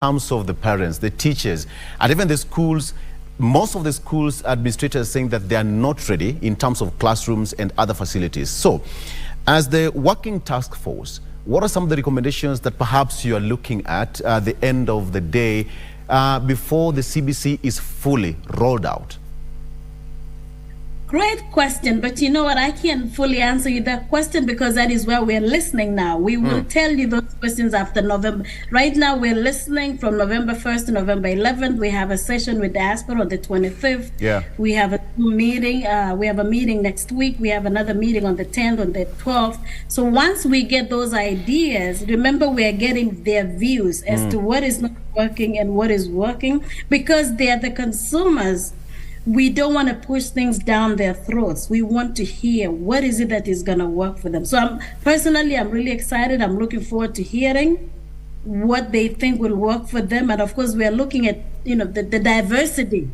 terms of the parents, the teachers, and even the schools. Most of the schools administrators saying that they are not ready in terms of classrooms and other facilities. So, as the working task force, what are some of the recommendations that perhaps you are looking at the end of the day before the CBC is fully rolled out? Great question, but you know what? I can't fully answer you that question because that is where we're listening now. We will tell you those questions after November. Right now, we're listening from November 1st to November 11th. We have a session with diaspora on the 25th. Yeah. We have a meeting. We have a meeting next week. We have another meeting on the 10th, on the 12th. So once we get those ideas, remember we're getting their views as to what is not working and what is working, because they are the consumers. We don't want to push things down their throats. We want to hear what is it that is going to work for them. So I'm really excited. I'm looking forward to hearing what they think will work for them. And of course, we're looking at, the diversity.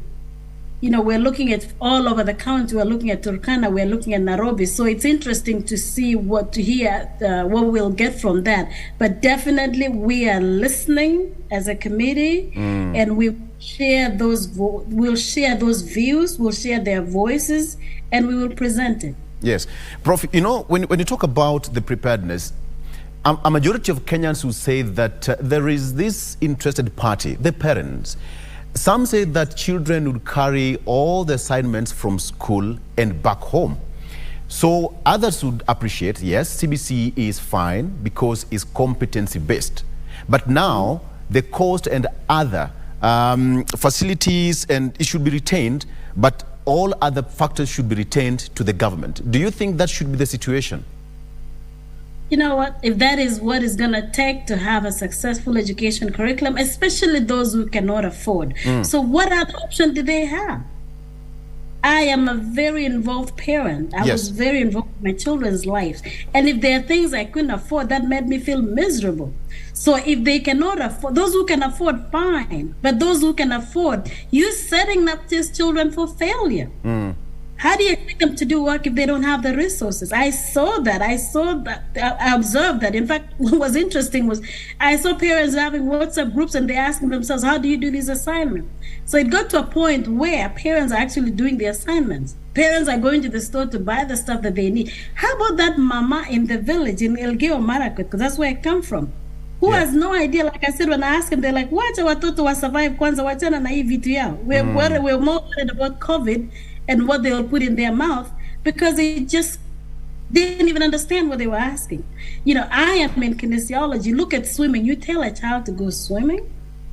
We're looking at all over the county. We're looking at Turkana. We're looking at Nairobi. So it's interesting to see what we'll get from that. But definitely we are listening as a committee, and we'll share those views, we'll share their voices, and we will present it. Yes. Prof, when you talk about the preparedness, a majority of Kenyans will say that there is this interested party, the parents. Some say that children would carry all the assignments from school and back home. So others would appreciate, yes, CBC is fine because it's competency-based. But now the cost and other facilities, and it should be retained, but all other factors should be retained to the government. Do you think that should be the situation? You know what? If that is what it's going to take to have a successful education curriculum, especially those who cannot afford. So what other option do they have? I am a very involved parent. I was very involved in my children's lives. And if there are things I couldn't afford, that made me feel miserable. So if they cannot afford, those who can afford, fine. But those who can afford, you're setting up these children for failure. How do you expect them to do work if they don't have the resources? I saw that. I observed that. In fact, what was interesting was I saw parents having WhatsApp groups and they're asking themselves, how do you do this assignment? So it got to a point where parents are actually doing the assignments. Parents are going to the store to buy the stuff that they need. How about that mama in the village in Elgeyo Marakwet, because that's where I come from, who has no idea? Like I said, when I ask them, they're like, wacha watoto wa survive kwanza, wachana na hii vitu yao. We're more worried about COVID and what they will put in their mouth, because they just didn't even understand what they were asking. I am in kinesiology. Look at swimming. You tell a child to go swimming,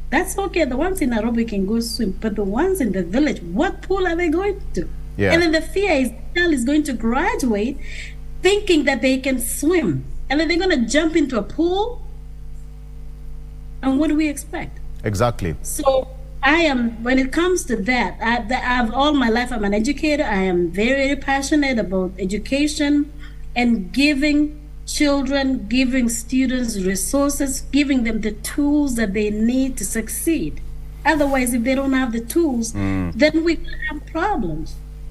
that's okay. The ones in Nairobi can go swim, but the ones in the village, what pool are they going to? Yeah. And then the fear is the child is going to graduate thinking that they can swim, and then they're going to jump into a pool. And what do we expect? Exactly. So when it comes to that, I've all my life, I'm an educator. I am very, very passionate about education and giving children, giving students resources, giving them the tools that they need to succeed. Otherwise, if they don't have the tools, then we have problems.